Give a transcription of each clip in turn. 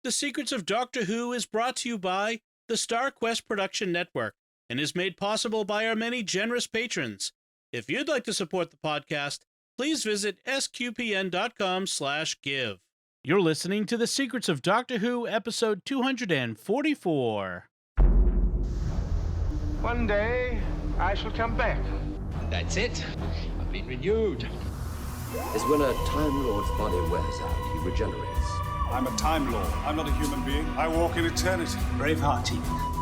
The Secrets of Doctor Who is brought to you by the Star Quest Production Network and is made possible by our many generous patrons. If you'd like to support the podcast, please visit sqpn.com/give. You're listening to The Secrets of Doctor Who, episode 244. One day, I shall come back. That's it. I've been renewed. Is when a Time Lord's body wears out, he regenerates. I'm a Time Lord. I'm not a human being. I walk in eternity. Braveheart.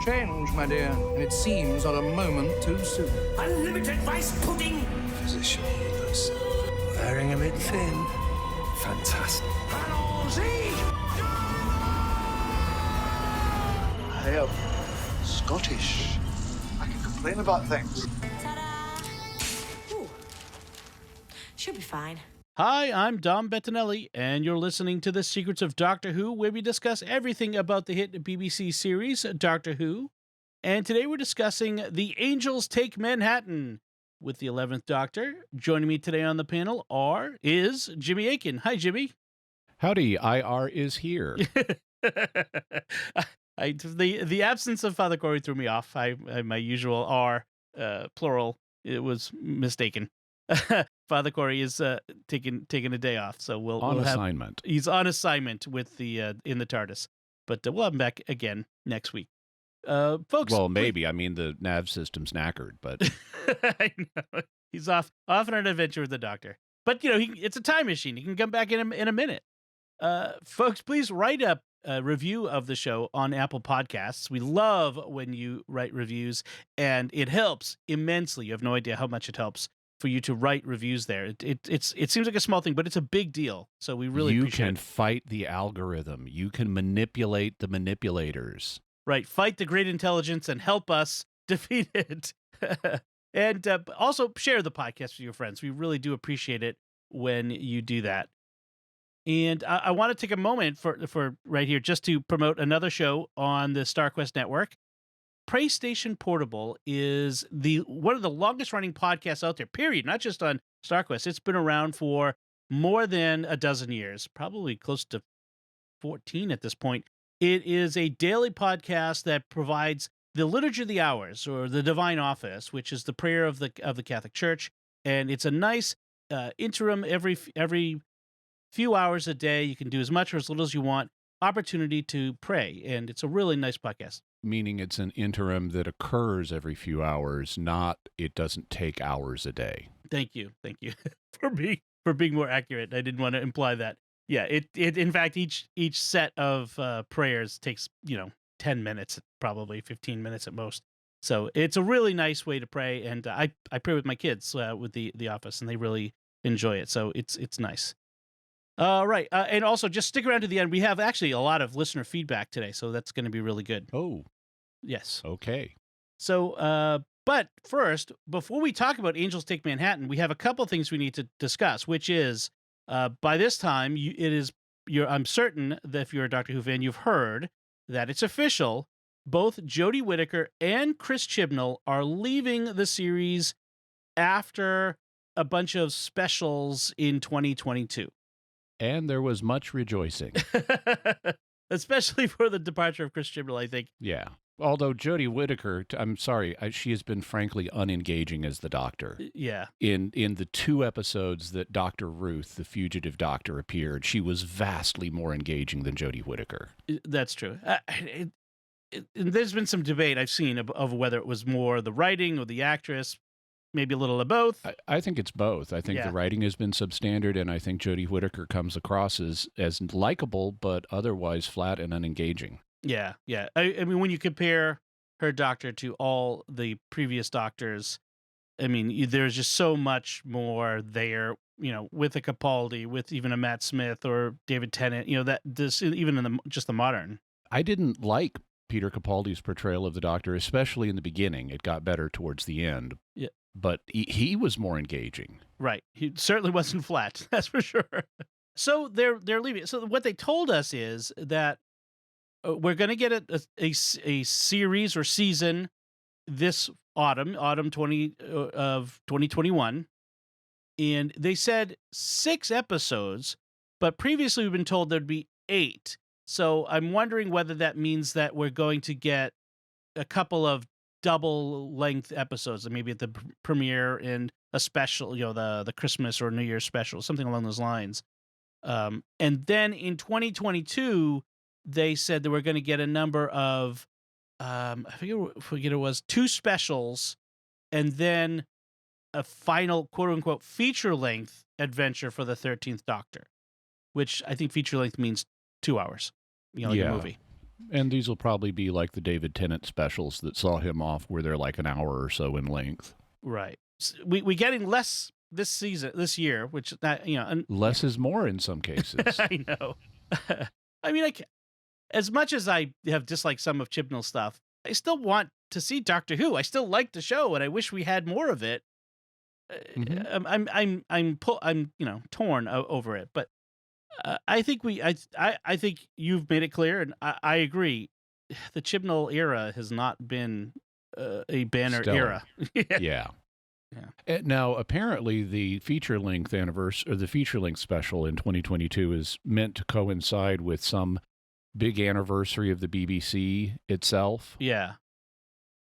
Change, my dear, and it seems not a moment too soon. Unlimited rice pudding. Physician healers. Wearing a bit thin. Fantastic. I am Scottish. I can complain about things. Ta-da! Ooh. Should be fine. Hi, I'm Dom Bettinelli, and you're listening to The Secrets of Doctor Who, where we discuss everything about the hit BBC series Doctor Who. And today we're discussing The Angels Take Manhattan with the 11th Doctor. Joining me today on the panel is Jimmy Akin. Hi, Jimmy. Howdy, IR is here. The absence of Father Cory threw me off. My usual R, plural, it was mistaken. Father Cory is taking a day off, so we'll have assignment. He's on assignment with the in the TARDIS, but we'll have him back again next week, folks. Well, maybe. I mean, the nav system's knackered, but I know he's off on an adventure with the Doctor. But it's a time machine. He can come back in a minute. Folks, please write up a review of the show on Apple Podcasts. We love when you write reviews, and it helps immensely. You have no idea how much it helps for you to write reviews there. It seems like a small thing, but it's a big deal. So we really appreciate it. You can fight the algorithm. You can manipulate the manipulators. Right. Fight the great intelligence and help us defeat it. And also share the podcast with your friends. We really do appreciate it when you do that. And I want to take a moment for right here just to promote another show on the StarQuest network. Pray Station Portable is one of the longest running podcasts out there, period, not just on StarQuest. It's been around for more than a dozen years, probably close to 14 at this point. It is a daily podcast that provides the Liturgy of the Hours, or the Divine Office, which is the prayer of the Catholic Church. And it's a nice interim every few hours a day. You can do as much or as little as you want, opportunity to pray. And it's a really nice podcast. Meaning it's an interim that occurs every few hours, not it doesn't take hours a day. Thank you for being more accurate. I didn't want to imply that. Yeah, it in fact each set of prayers takes 10 minutes, probably 15 minutes at most. So it's a really nice way to pray, and I pray with my kids with the office, and they really enjoy it. So it's nice. Right. And also, just stick around to the end. We have actually a lot of listener feedback today, so that's going to be really good. Oh. Yes. Okay. So, but first, before we talk about Angels Take Manhattan, we have a couple things we need to discuss, which is, by this time, I'm certain that if you're a Doctor Who fan, you've heard that it's official. Both Jodie Whittaker and Chris Chibnall are leaving the series after a bunch of specials in 2022. And there was much rejoicing. Especially for the departure of Chris Chibnall, I think. Yeah. Although Jodie Whittaker, I'm sorry, she has been frankly unengaging as the Doctor. Yeah. In the 2 episodes that Dr. Ruth, the fugitive Doctor, appeared, she was vastly more engaging than Jodie Whittaker. That's true. There's been some debate I've seen of whether it was more the writing or the actress. Maybe a little of both. I think it's both. I think the writing has been substandard, and I think Jodie Whittaker comes across as likable, but otherwise flat and unengaging. Yeah. I mean, when you compare her Doctor to all the previous Doctors, I mean, there's just so much more there. With a Capaldi, with even a Matt Smith or David Tennant. That this even in just the modern. I didn't like Peter Capaldi's portrayal of the Doctor, especially in the beginning. It got better towards the end. Yeah. But he was more engaging. Right. He certainly wasn't flat. That's for sure. So they're leaving. So what they told us is that we're going to get a series or season this autumn 2021. And they said 6 episodes, but previously we've been told there'd be 8. So I'm wondering whether that means that we're going to get a couple of double length episodes, maybe at the premiere and a special, the Christmas or New Year's special, something along those lines. And then in 2022, they said that we're going to get a number of, I forget it was 2 specials, and then a final quote unquote feature length adventure for the 13th Doctor, which I think feature length means 2 hours, like a movie. And these will probably be like the David Tennant specials that saw him off, where they're like an hour or so in length. Right. So we getting less this year, which less is more in some cases. I know. I mean, as much as I have disliked some of Chibnall's stuff, I still want to see Doctor Who. I still like the show, and I wish we had more of it. I'm torn over it, but I think I think you've made it clear, and I agree. The Chibnall era has not been a banner Stellar. era. Yeah. Now, apparently, the feature-length special in 2022 is meant to coincide with some big anniversary of the BBC itself. Yeah.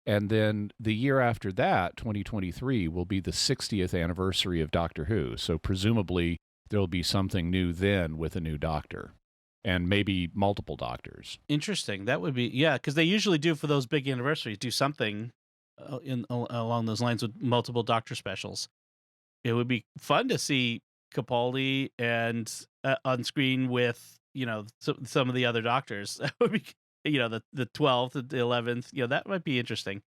And then the year after that, 2023, will be the 60th anniversary of Doctor Who. So presumably there'll be something new then with a new Doctor, and maybe multiple Doctors. Interesting. That would be, because they usually do for those big anniversaries, do something along those lines with multiple Doctor specials. It would be fun to see Capaldi and on screen with some of the other Doctors. That would be the 12th, the 11th. That might be interesting.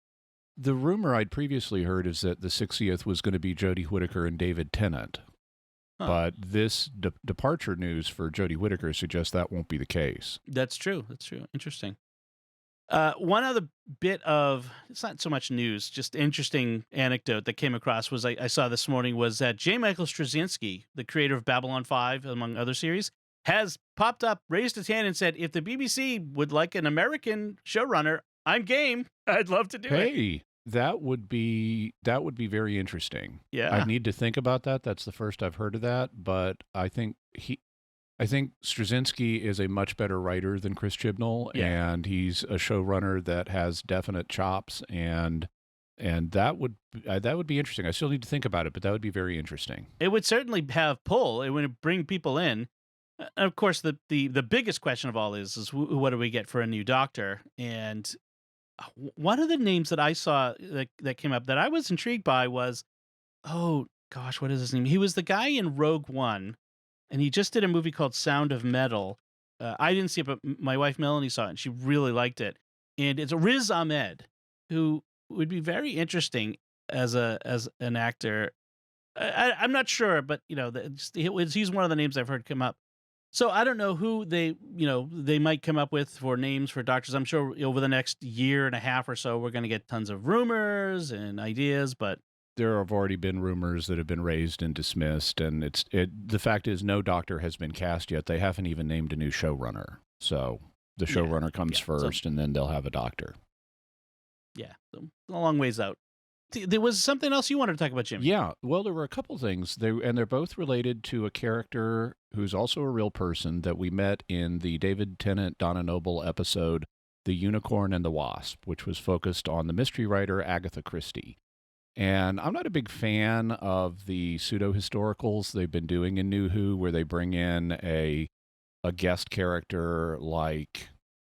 The rumor I'd previously heard is that the 60th was going to be Jodie Whittaker and David Tennant. Huh. But this departure news for Jodie Whittaker suggests that won't be the case. That's true. Interesting. One other bit of, it's not so much news, just interesting anecdote that came across was I saw this morning was that J. Michael Straczynski, the creator of Babylon 5, among other series, has popped up, raised his hand, and said, if the BBC would like an American showrunner, I'm game. I'd love to do it. Hey, that would be very interesting. Yeah. I need to think about that. That's the first I've heard of that, but I think Straczynski is a much better writer than Chris Chibnall, and he's a showrunner that has definite chops, and that would be interesting. I still need to think about it, but that would be very interesting. It would certainly have pull. It would bring people in. And of course, the biggest question of all is what do we get for a new Doctor? And one of the names that I saw that came up that I was intrigued by was, oh gosh, what is his name? He was the guy in Rogue One, and he just did a movie called Sound of Metal. I didn't see it, but my wife Melanie saw it, and she really liked it. And it's Riz Ahmed, who would be very interesting as an actor. I'm not sure, but he's one of the names I've heard come up. So I don't know who they might come up with for names for Doctors. I'm sure over the next year and a half or so, we're going to get tons of rumors and ideas, but there have already been rumors that have been raised and dismissed, and the fact is no Doctor has been cast yet. They haven't even named a new showrunner. So the showrunner comes first, and then they'll have a Doctor. Yeah, so a long ways out. There was something else you wanted to talk about, Jim. Yeah, well, there were a couple things. They're both related to a character who's also a real person that we met in the David Tennant, Donna Noble episode, The Unicorn and the Wasp, which was focused on the mystery writer Agatha Christie. And I'm not a big fan of the pseudo-historicals they've been doing in New Who, where they bring in a guest character like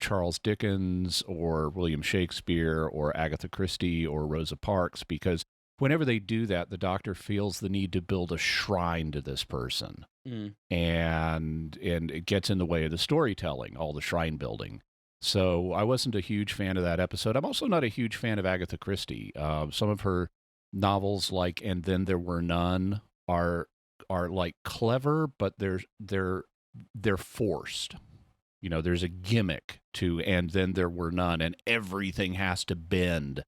Charles Dickens or William Shakespeare or Agatha Christie or Rosa Parks, because whenever they do that, the Doctor feels the need to build a shrine to this person. And it gets in the way of the storytelling, all the shrine building. So I wasn't a huge fan of that episode. I'm also not a huge fan of Agatha Christie. Some of her novels, like And Then There Were None, are like clever, but they're forced. There's a gimmick to And Then There Were None, and everything has to bend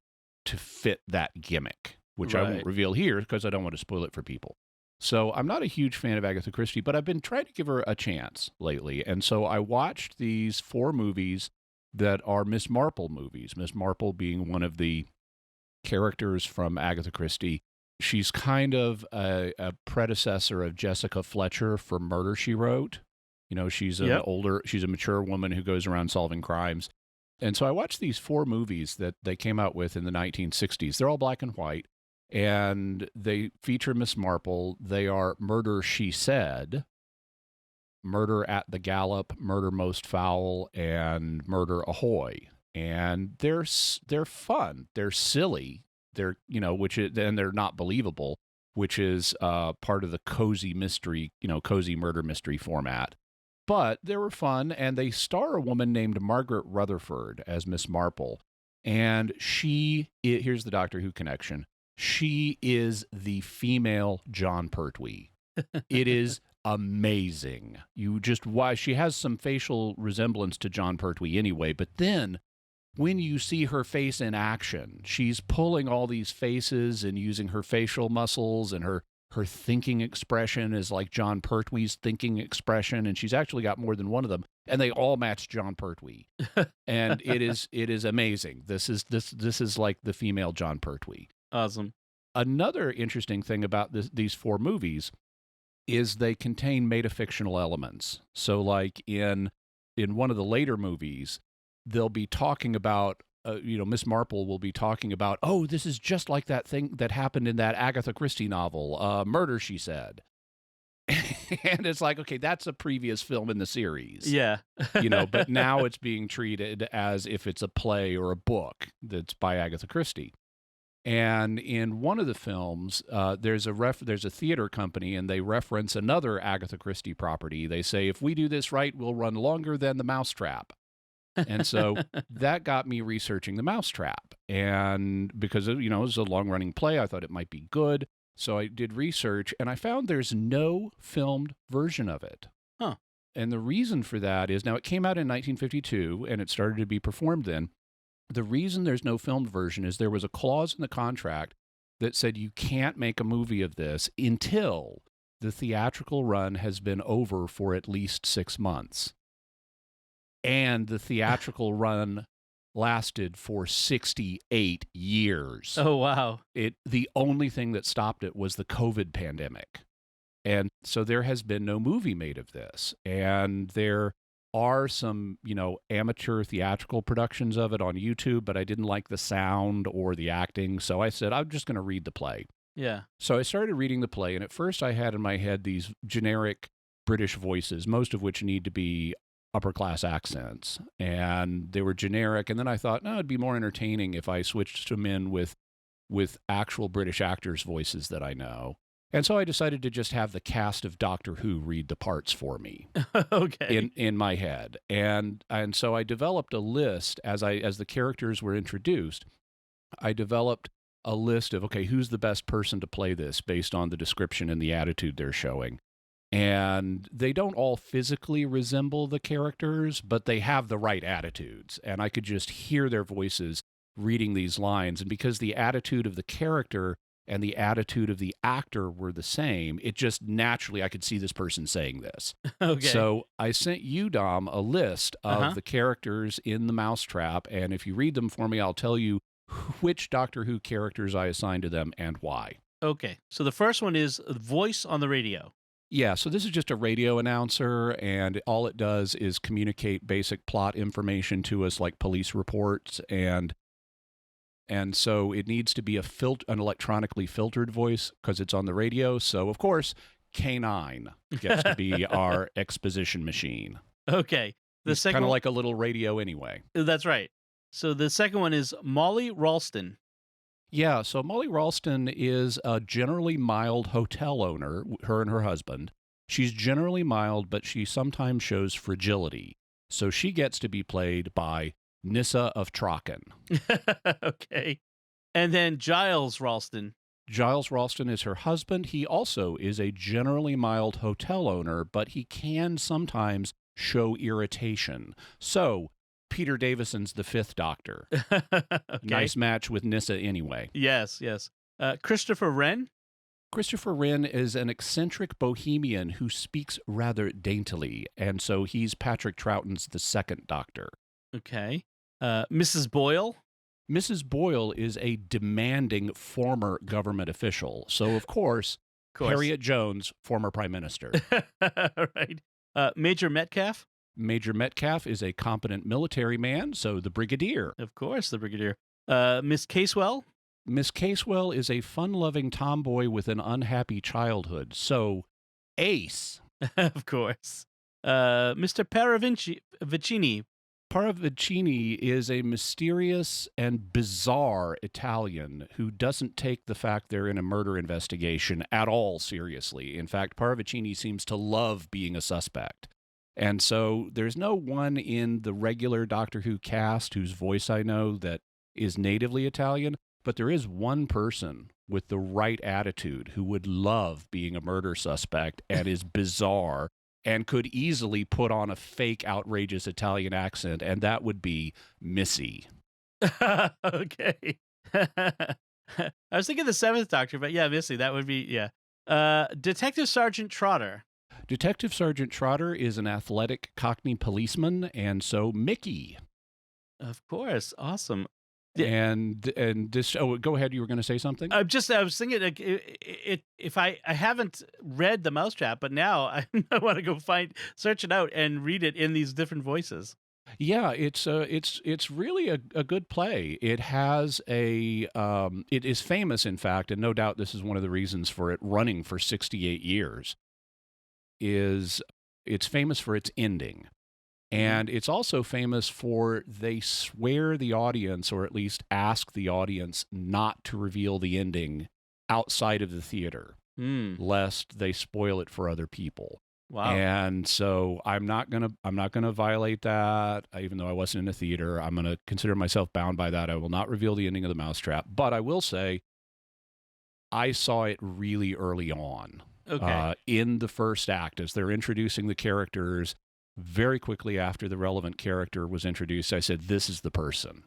to fit that gimmick, which I won't reveal here because I don't want to spoil it for people. So I'm not a huge fan of Agatha Christie, but I've been trying to give her a chance lately. And so I watched these 4 movies that are Miss Marple movies, Miss Marple being one of the characters from Agatha Christie. She's kind of a predecessor of Jessica Fletcher from Murder, She Wrote. You know, she's Yep. she's a mature woman who goes around solving crimes. And so I watched these 4 movies that they came out with in the 1960s. They're all black and white, and they feature Miss Marple. They are Murder, She Said, Murder at the Gallop, Murder Most Foul, and Murder Ahoy. And they're fun. They're silly. They're, and they're not believable, which is part of the cozy mystery, cozy murder mystery format. But they were fun, and they star a woman named Margaret Rutherford as Miss Marple. And here's the Doctor Who connection. She is the female John Pertwee. It is amazing. She has some facial resemblance to John Pertwee anyway, but then when you see her face in action, she's pulling all these faces and using her facial muscles, and her thinking expression is like John Pertwee's thinking expression, and she's actually got more than one of them, and they all match John Pertwee. And it is amazing. This is like the female John Pertwee. Awesome. Another interesting thing about these 4 movies is they contain metafictional elements. So like in one of the later movies, they'll be talking about Miss Marple will be talking about, oh, this is just like that thing that happened in that Agatha Christie novel, Murder, She Said. And it's like, okay, that's a previous film in the series. Yeah. But now it's being treated as if it's a play or a book that's by Agatha Christie. And in one of the films, there's a theater company, and they reference another Agatha Christie property. They say, if we do this right, we'll run longer than The Mousetrap. And so that got me researching The Mousetrap. And because, it was a long-running play, I thought it might be good. So I did research, and I found there's no filmed version of it. Huh. And the reason for that is, now it came out in 1952, and it started to be performed then. The reason there's no filmed version is there was a clause in the contract that said you can't make a movie of this until the theatrical run has been over for at least 6 months. And the theatrical run lasted for 68 years. Oh, wow. The only thing that stopped it was the COVID pandemic. And so there has been no movie made of this. And there are some, amateur theatrical productions of it on YouTube, but I didn't like the sound or the acting. So I said, I'm just going to read the play. Yeah. So I started reading the play, and at first I had in my head these generic British voices, most of which need to be upper-class accents, and they were generic. And then I thought, no, it'd be more entertaining if I switched them in with actual British actors' voices that I know. And so I decided to just have the cast of Doctor Who read the parts for me. Okay. In my head. And so I developed a list as the characters were introduced. I developed a list of, okay, who's the best person to play this based on the description and the attitude they're showing. And they don't all physically resemble the characters, but they have the right attitudes. And I could just hear their voices reading these lines. And because the attitude of the character and the attitude of the actor were the same, it just naturally, I could see this person saying this. Okay. So I sent you, Dom, a list of the characters in The Mousetrap. And if you read them for me, I'll tell you which Doctor Who characters I assigned to them and why. Okay. So the first one is voice on the radio. Yeah, so this is just a radio announcer, and all it does is communicate basic plot information to us, like police reports, and so it needs to be an electronically filtered voice because it's on the radio. So, of course, K9 gets to be our exposition machine. Okay. The He's second kind of one, like a little radio anyway. that's right. So the second one is Molly Ralston. Yeah, so Molly Ralston is a generally mild hotel owner, her and her husband. She's generally mild, but she sometimes shows fragility. So she gets to be played by Nyssa of Traken. Okay. And then Giles Ralston. Giles Ralston is her husband. He also is a generally mild hotel owner, but he can sometimes show irritation. So Peter Davison's the Fifth Doctor. Okay. Nice match with Nyssa anyway. Yes. Christopher Wren. Christopher Wren is an eccentric bohemian who speaks rather daintily, and so he's Patrick Troughton's the Second Doctor. Okay. Mrs. Boyle. Mrs. Boyle is a demanding former government official. So, of course, Harriet Jones, former prime minister. Right. Major Metcalf? Major Metcalf is a competent military man, so the brigadier. Of course, the brigadier. Miss Casewell? Miss Casewell is a fun-loving tomboy with an unhappy childhood, so Ace. Of course. Mr. Paravicini. Paravicini is a mysterious and bizarre Italian who doesn't take the fact they're in a murder investigation at all seriously. In fact, Paravicini seems to love being a suspect. And so there's no one in the regular Doctor Who cast whose voice I know that is natively Italian, but there is one person with the right attitude who would love being a murder suspect and is bizarre and could easily put on a fake, outrageous Italian accent, and that would be Missy. Okay. I was thinking the Seventh Doctor, but yeah, Missy, that would be, yeah. Detective Sergeant Trotter. Detective Sergeant Trotter is an athletic Cockney policeman, and so Mickey. Of course. Awesome. And this. Oh, go ahead. You were going to say something. I was thinking, like, if I haven't read the Mousetrap, but now I want to go search it out and read it in these different voices. Yeah, it's really a good play. It has it is famous, in fact, and no doubt this is one of the reasons for it running for 68 years. It's famous for its ending. And it's also famous for they swear the audience, or at least ask the audience, not to reveal the ending outside of the theater, lest they spoil it for other people. Wow! And so I'm not gonna violate that, even though I wasn't in a theater. I'm gonna consider myself bound by that. I will not reveal the ending of the Mousetrap, but I will say I saw it really early on. Okay. In the first act, as they're introducing the characters. Very quickly after the relevant character was introduced, I said, this is the person.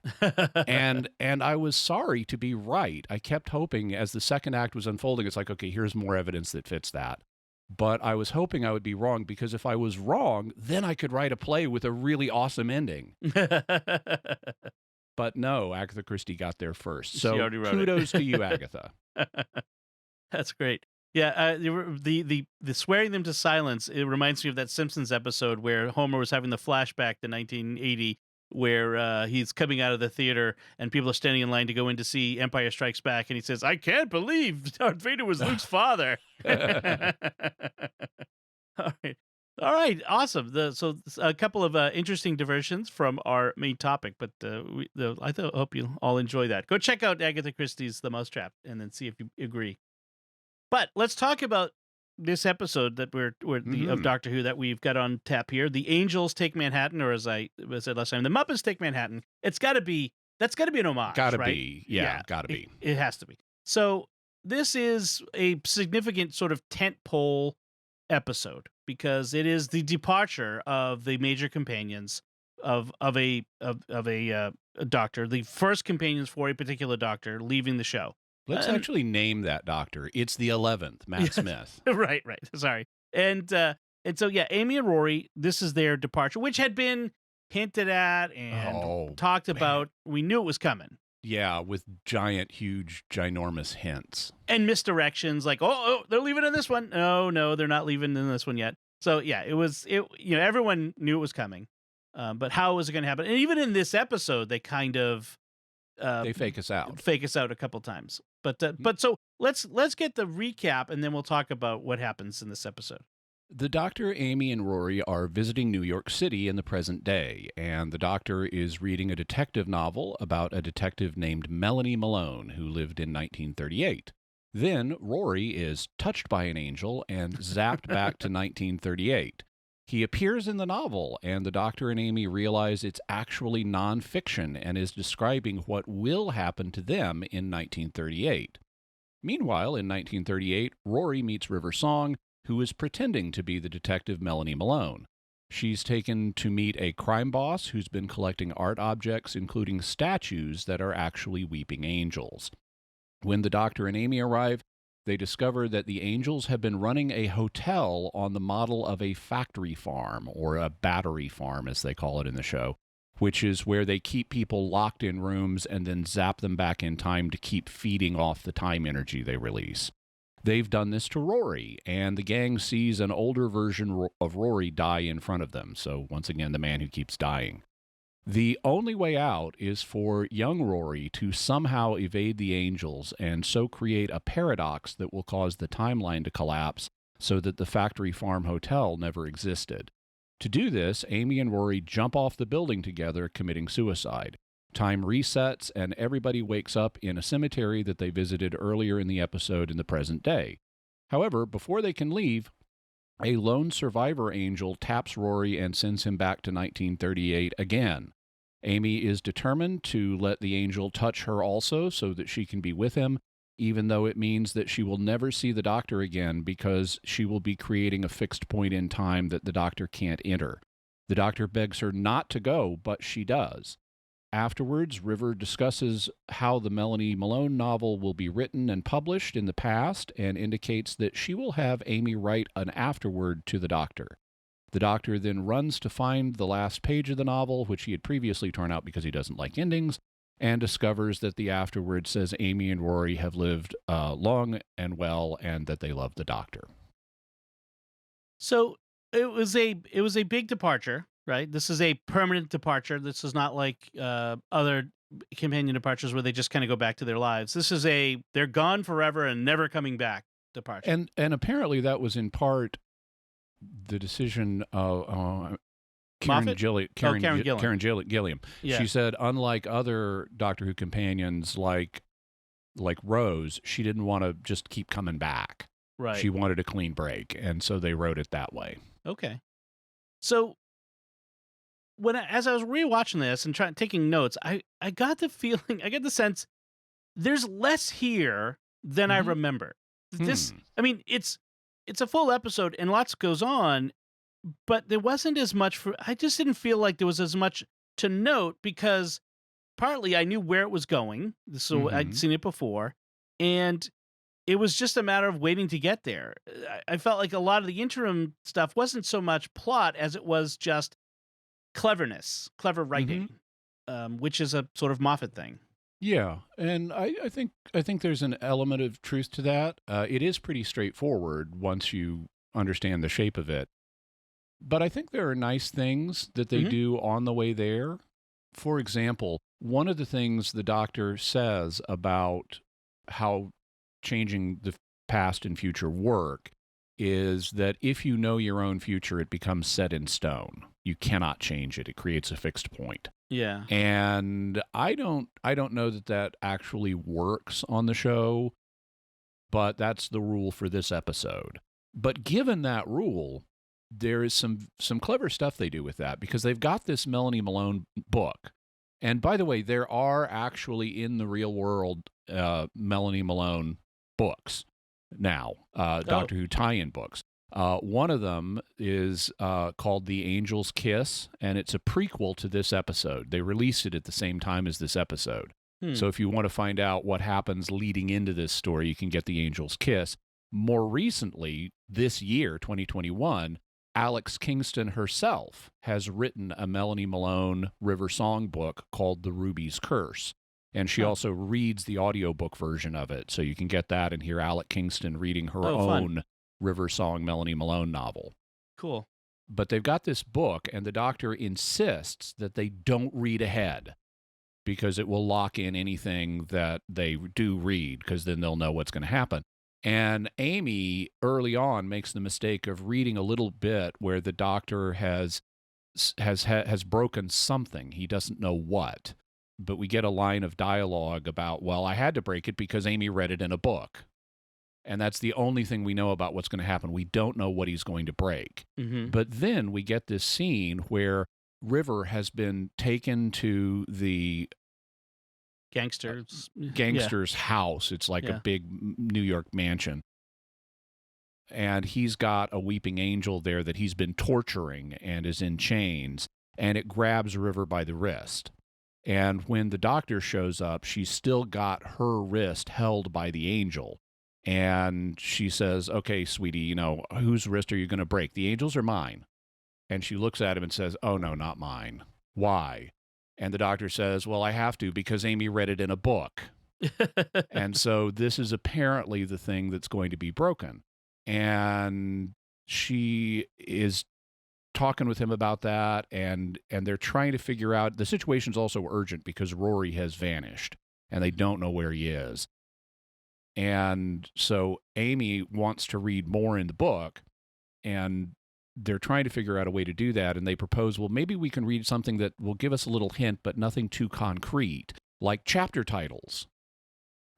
and I was sorry to be right. I kept hoping as the second act was unfolding, it's like, okay, here's more evidence that fits that. But I was hoping I would be wrong, because if I was wrong, then I could write a play with a really awesome ending. But no, Agatha Christie got there first. So kudos to you, Agatha. That's great. Yeah, the swearing them to silence, it reminds me of that Simpsons episode where Homer was having the flashback to 1980, where he's coming out of the theater and people are standing in line to go in to see Empire Strikes Back, and he says, "I can't believe Darth Vader was Luke's father." All right, awesome. So a couple of interesting diversions from our main topic, but I hope you all enjoy that. Go check out Agatha Christie's The Mousetrap and then see if you agree. But let's talk about this episode that of Doctor Who that we've got on tap here. The Angels Take Manhattan, or as I said last time, the Muppets Take Manhattan. That's got to be an homage. Gotta right? be, yeah, gotta be. It has to be. So this is a significant sort of tentpole episode because it is the departure of the major companions of a doctor, the first companions for a particular doctor leaving the show. Let's actually name that doctor. It's the 11th, Matt Smith. Right. Sorry. And so, yeah, Amy and Rory, this is their departure, which had been hinted at and talked about. We knew it was coming. Yeah, with giant, huge, ginormous hints. And misdirections, like, oh, they're leaving in this one. No, they're not leaving in this one yet. So, yeah, everyone knew it was coming. But how was it going to happen? And even in this episode, they kind of... they fake us out. A couple times. But so let's get the recap, and then we'll talk about what happens in this episode. The Doctor, Amy, and Rory are visiting New York City in the present day, and the Doctor is reading a detective novel about a detective named Melanie Malone, who lived in 1938. Then Rory is touched by an angel and zapped back to 1938. He appears in the novel, and the Doctor and Amy realize it's actually nonfiction and is describing what will happen to them in 1938. Meanwhile, in 1938, Rory meets River Song, who is pretending to be the detective Melanie Malone. She's taken to meet a crime boss who's been collecting art objects, including statues that are actually weeping angels. When the Doctor and Amy arrive, they discover that the angels have been running a hotel on the model of a factory farm, or a battery farm, as they call it in the show, which is where they keep people locked in rooms and then zap them back in time to keep feeding off the time energy they release. They've done this to Rory, and the gang sees an older version of Rory die in front of them. So once again, the man who keeps dying. The only way out is for young Rory to somehow evade the angels and so create a paradox that will cause the timeline to collapse so that the factory farm hotel never existed. To do this, Amy and Rory jump off the building together, committing suicide. Time resets, and everybody wakes up in a cemetery that they visited earlier in the episode in the present day. However, before they can leave, a lone survivor angel taps Rory and sends him back to 1938 again. Amy is determined to let the angel touch her also so that she can be with him, even though it means that she will never see the doctor again because she will be creating a fixed point in time that the doctor can't enter. The doctor begs her not to go, but she does. Afterwards, River discusses how the Melanie Malone novel will be written and published in the past and indicates that she will have Amy write an afterword to the doctor. The doctor then runs to find the last page of the novel, which he had previously torn out because he doesn't like endings, and discovers that the afterword says Amy and Rory have lived long and well and that they love the doctor. So it was a big departure, right? This is a permanent departure. This is not like other companion departures where they just kind of go back to their lives. This is they're gone forever and never coming back departure. And apparently that was in part the decision of Karen Gilliam. Yeah. She said, unlike other Doctor Who companions like Rose, she didn't want to just keep coming back. Right. She wanted a clean break, and so they wrote it that way. Okay. So as I was rewatching this and taking notes, I got the feeling, I get the sense there's less here than I remember. I mean, it's a full episode and lots goes on, but there wasn't as much I just didn't feel like there was as much to note because partly I knew where it was going. So I'd seen it before, and it was just a matter of waiting to get there. I felt like a lot of the interim stuff wasn't so much plot as it was just clever writing, which is a sort of Moffat thing. Yeah, and I think there's an element of truth to that. It is pretty straightforward once you understand the shape of it. But I think there are nice things that they do on the way there. For example, one of the things the doctor says about how changing the past and future work is that if you know your own future, it becomes set in stone. You cannot change it. It creates a fixed point. Yeah. And I don't know that actually works on the show, but that's the rule for this episode. But given that rule, there is some clever stuff they do with that because they've got this Melanie Malone book. And by the way, there are actually in the real world Melanie Malone books now, Doctor Who tie-in books. One of them is called The Angel's Kiss, and it's a prequel to this episode. They released it at the same time as this episode. So if you want to find out what happens leading into this story, you can get The Angel's Kiss. More recently, this year, 2021, Alex Kingston herself has written a Melanie Malone River Song book called The Ruby's Curse. And she also reads the audiobook version of it. So you can get that and hear Alec Kingston reading her own River Song Melanie Malone novel. Cool. But they've got this book, and the doctor insists that they don't read ahead because it will lock in anything that they do read, because then they'll know what's going to happen. And Amy, early on, makes the mistake of reading a little bit where the doctor has broken something. He doesn't know what. But we get a line of dialogue about, well, I had to break it because Amy read it in a book. And that's the only thing we know about what's going to happen. We don't know what he's going to break. But then we get this scene where River has been taken to the gangster's house. It's like a big New York mansion. And he's got a weeping angel there that he's been torturing and is in chains. And it grabs River by the wrist. And when the doctor shows up, she's still got her wrist held by the angel. And she says, okay, sweetie, whose wrist are you going to break? The angel's or mine? And she looks at him and says, oh, no, not mine. Why? And the doctor says, well, I have to because Amy read it in a book. And so this is apparently the thing that's going to be broken. And she is talking with him about that, and they're trying to figure out, the situation's also urgent because Rory has vanished and they don't know where he is. And so Amy wants to read more in the book, and they're trying to figure out a way to do that. And they propose, well, maybe we can read something that will give us a little hint, but nothing too concrete, like chapter titles.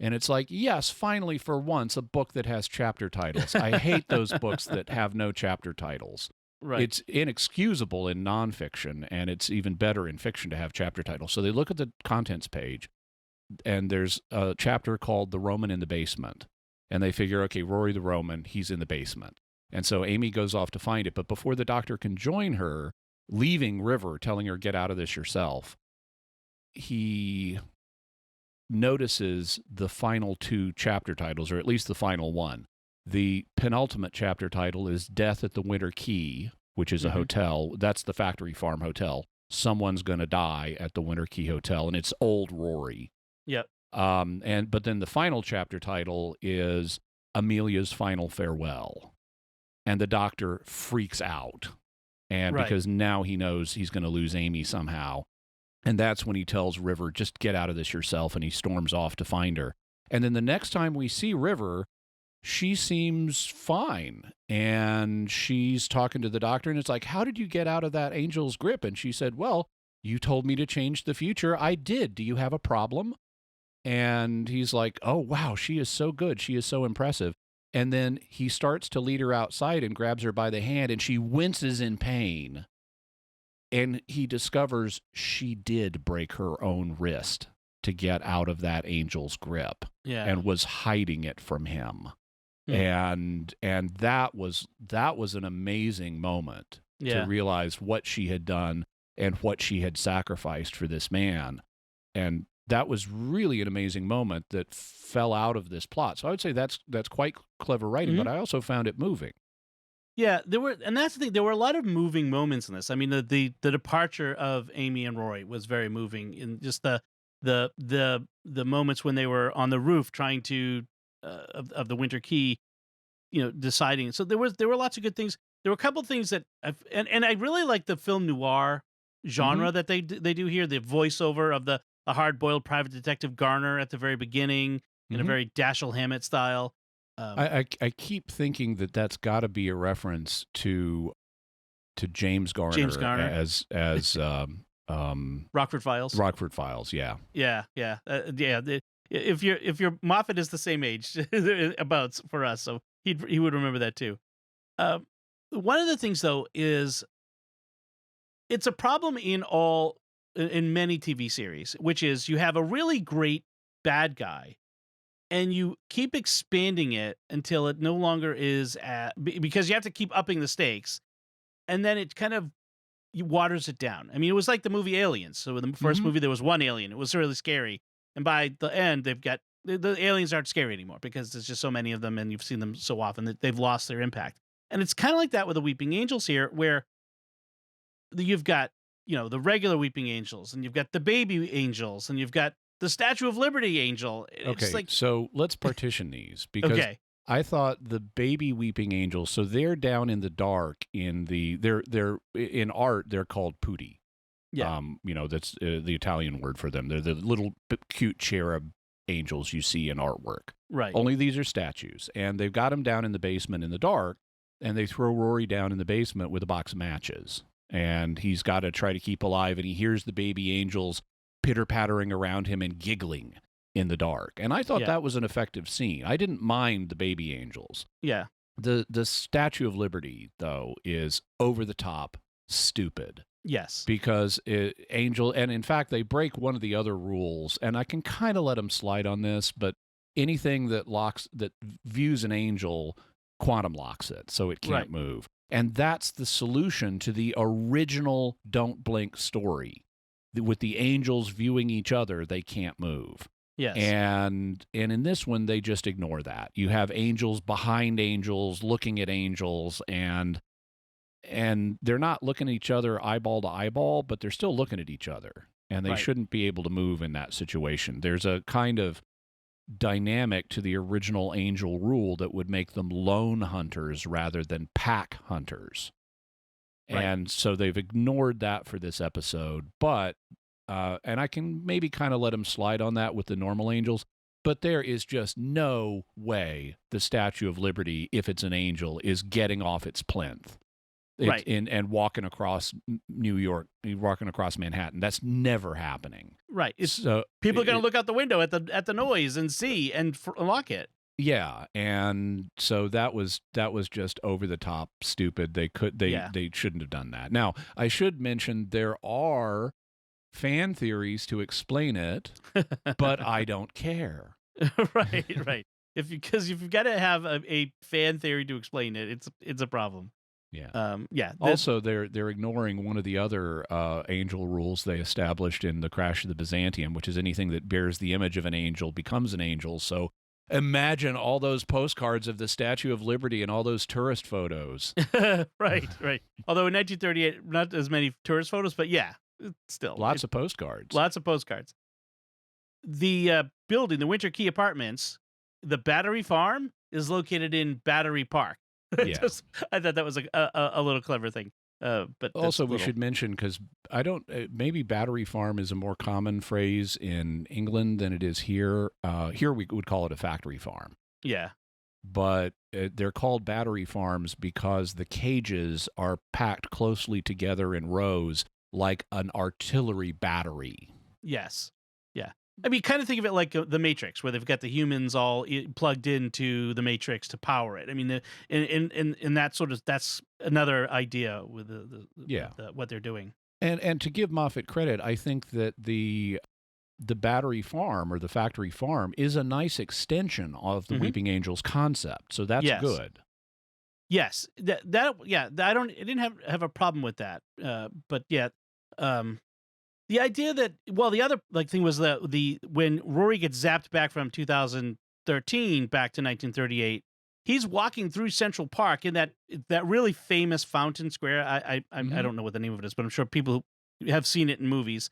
And it's like, yes, finally, for once, a book that has chapter titles. I hate those books that have no chapter titles. Right. It's inexcusable in nonfiction, and it's even better in fiction to have chapter titles. So they look at the contents page, and there's a chapter called The Roman in the Basement. And they figure, okay, Rory the Roman, he's in the basement. And so Amy goes off to find it. But before the doctor can join her, leaving River, telling her, get out of this yourself, he notices the final two chapter titles, or at least the final one. The penultimate chapter title is Death at the Winter Key, which is a hotel. That's the Factory Farm Hotel. Someone's going to die at the Winter Key Hotel, and it's old Rory. Yep. But then the final chapter title is Amelia's Final Farewell. And the doctor freaks out. And because now he knows he's going to lose Amy somehow. And that's when he tells River, just get out of this yourself, and he storms off to find her. And then the next time we see River, she seems fine. And she's talking to the doctor, and it's like, how did you get out of that angel's grip? And she said, well, you told me to change the future. I did. Do you have a problem? And he's like, oh, wow, she is so good. She is so impressive. And then he starts to lead her outside and grabs her by the hand, and she winces in pain. And he discovers she did break her own wrist to get out of that angel's grip, and was hiding it from him. And that was an amazing moment to realize what she had done and what she had sacrificed for this man. And that was really an amazing moment that fell out of this plot. So I would say that's quite clever writing, but I also found it moving. Yeah, and that's the thing. There were a lot of moving moments in this. I mean, the departure of Amy and Rory was very moving. In just the moments when they were on the roof trying to of the Winter Key, deciding. So there were lots of good things. There were a couple of things that and I really like the film noir genre that they do here. The voiceover of the hard-boiled private detective Garner at the very beginning in a very Dashiell Hammett style. I keep thinking that's got to be a reference to James Garner, as Rockford Files. Rockford Files, yeah. If your Moffat is the same age about for us, so he would remember that too. One of the things though is it's a problem in many TV series, which is you have a really great bad guy, and you keep expanding it until it no longer is because you have to keep upping the stakes, and then it kind of waters it down. I mean, it was like the movie Aliens. So in the first movie, there was one alien. It was really scary. And by the end, they've got the aliens aren't scary anymore because there's just so many of them and you've seen them so often that they've lost their impact. And it's kind of like that with the Weeping Angels here, where you've got, the regular Weeping Angels, and you've got the baby angels, and you've got the Statue of Liberty angel. Okay, so let's partition these, because I thought the baby Weeping Angels, so they're down in the dark they're in art, they're called putti. Yeah. That's the Italian word for them. They're the little cute cherub angels you see in artwork. Right. Only these are statues, and they've got them down in the basement in the dark, and they throw Rory down in the basement with a box of matches, and he's got to try to keep alive, and he hears the baby angels pitter-pattering around him and giggling in the dark. And I thought that was an effective scene. I didn't mind the baby angels. Yeah. The Statue of Liberty, though, is over the top stupid. Yes. Because Angel, and in fact, they break one of the other rules, and I can kind of let them slide on this, but anything that views an angel, quantum locks it, so it can't move. And that's the solution to the original Don't Blink story. With the angels viewing each other, they can't move. Yes. And in this one, they just ignore that. You have angels behind angels looking at angels, and they're not looking at each other eyeball to eyeball, but they're still looking at each other. And they shouldn't be able to move in that situation. There's a kind of dynamic to the original angel rule that would make them lone hunters rather than pack hunters. Right. And so they've ignored that for this episode. But, and I can maybe kind of let them slide on that with the normal angels, but there is just no way the Statue of Liberty, if it's an angel, is getting off its plinth. Right. And walking across New York, walking across Manhattan. That's never happening. Right. So People are going to look out the window at the noise and see and unlock it. Yeah, and so that was just over the top stupid. They shouldn't have done that. Now, I should mention there are fan theories to explain it, but I don't care. Right. Because if you've got to have a fan theory to explain it, it's a problem. Yeah. Yeah. Also, they're ignoring one of the other angel rules they established in the Crash of the Byzantium, which is anything that bears the image of an angel becomes an angel. So imagine all those postcards of the Statue of Liberty and all those tourist photos. Right. Although in 1938, not as many tourist photos, but yeah, still Lots of postcards. Lots of postcards. The building, the Winter Key Apartments, the Battery Farm is located in Battery Park. Yeah. I thought that was a little clever thing. But also, we should mention, because maybe Battery Farm is a more common phrase in England than it is here. Here we would call it a factory farm. Yeah. But they're called battery farms because the cages are packed closely together in rows like an artillery battery. Yes. Yeah. I mean, kind of think of it like the Matrix, where they've got the humans all plugged into the Matrix to power it. I mean, in that sort of, that's another idea with what they're doing. And to give Moffat credit, I think that the battery farm or the factory farm is a nice extension of the Weeping Angels concept. So that's good. Yes. I didn't have a problem with that. But yeah. The idea that, well, the other thing was when Rory gets zapped back from 2013 back to 1938, he's walking through Central Park in that really famous fountain square. I don't know what the name of it is, but I'm sure people have seen it in movies.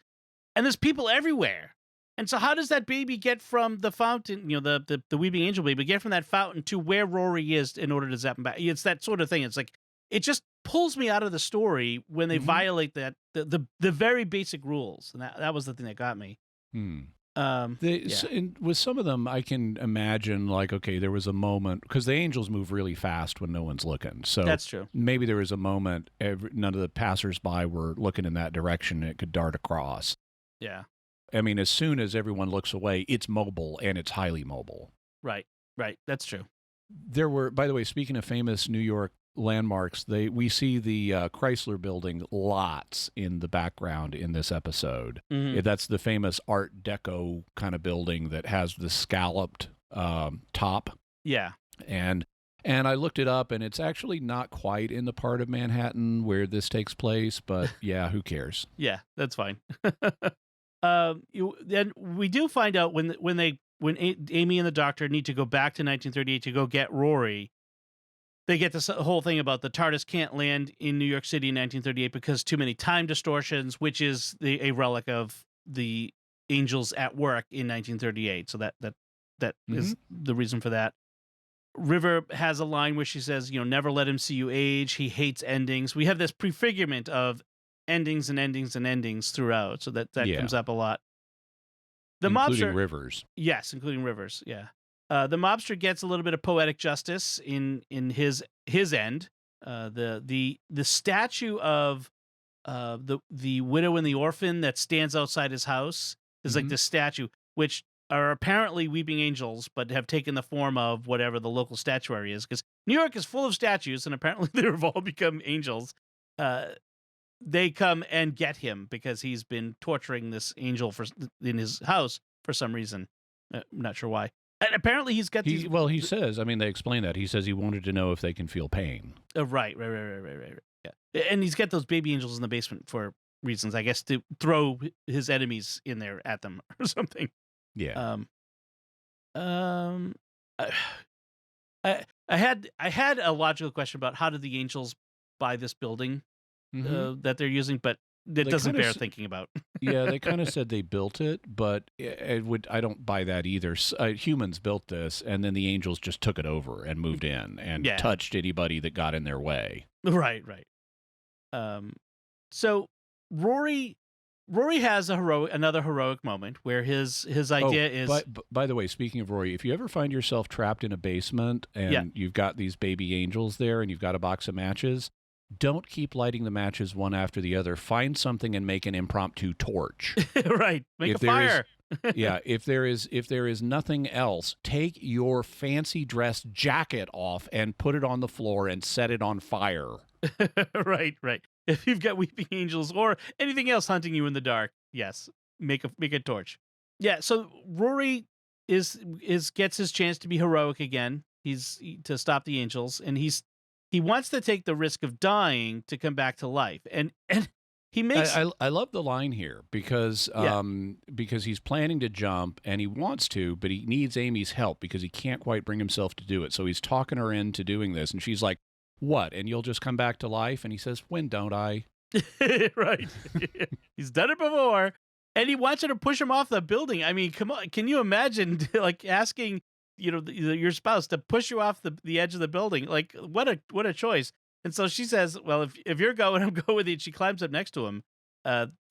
And there's people everywhere. And so how does that baby get from the fountain, the Weeping Angel baby, get from that fountain to where Rory is in order to zap him back? It's that sort of thing. It's like, it just pulls me out of the story when they violate that the very basic rules, and that was the thing that got me. With some of them, I can imagine okay, there was a moment because the angels move really fast when no one's looking. So that's true. Maybe there was a moment none of the passersby were looking in that direction, and it could dart across. Yeah, I mean, as soon as everyone looks away, it's mobile and it's highly mobile. Right. That's true. There were, by the way, speaking of famous New York landmarks, we see the Chrysler Building lots in the background in this episode. That's the famous Art Deco kind of building that has the scalloped top. Yeah. And I looked it up, and it's actually not quite in the part of Manhattan where this takes place, but yeah, who cares? Yeah, that's fine. Then we do find out when Amy and the Doctor need to go back to 1938 to go get Rory. They get this whole thing about the TARDIS can't land in New York City in 1938 because too many time distortions, which is a relic of the angels at work in 1938. So that is the reason for that. River has a line where she says, never let him see you age. He hates endings. We have this prefigurement of endings and endings and endings throughout. So that comes up a lot. Including Rivers. Yes, including Rivers. Yeah. The mobster gets a little bit of poetic justice in his end. The statue of the widow and the orphan that stands outside his house is like this statue, which are apparently weeping angels, but have taken the form of whatever the local statuary is. Because New York is full of statues, and apparently they've all become angels. They come and get him because he's been torturing this angel in his house for some reason. I'm not sure why. And apparently he's got these... Well, he says, I mean, they explain that. He says he wanted to know if they can feel pain. Right. Yeah. And he's got those baby angels in the basement for reasons, I guess, to throw his enemies in there at them or something. Yeah. I had a logical question about how did the angels buy this building that they're using, but that doesn't bear thinking about. Yeah, they kind of said they built it, but I don't buy that either. Humans built this, and then the angels just took it over and moved in and touched anybody that got in their way. Right. So Rory has another heroic moment where his idea is. By the way, speaking of Rory, if you ever find yourself trapped in a basement and you've got these baby angels there and you've got a box of matches, don't keep lighting the matches one after the other. Find something and make an impromptu torch. Right. Make a fire. If there is nothing else, take your fancy dress jacket off and put it on the floor and set it on fire. Right. If you've got weeping angels or anything else hunting you in the dark, yes, make a torch. Yeah. So Rory gets his chance to be heroic again. He's to stop the angels, and he wants to take the risk of dying to come back to life, and he makes. I love the line here because he's planning to jump and he wants to, but he needs Amy's help because he can't quite bring himself to do it. So he's talking her into doing this, and she's like, "What? And you'll just come back to life?" And he says, "When don't I?" Right. He's done it before, and he wants her to push him off the building. I mean, come on, can you imagine like asking your spouse to push you off the edge of the building? Like, what a choice. And so she says, well, if you're going, I'm going with you. She climbs up next to him,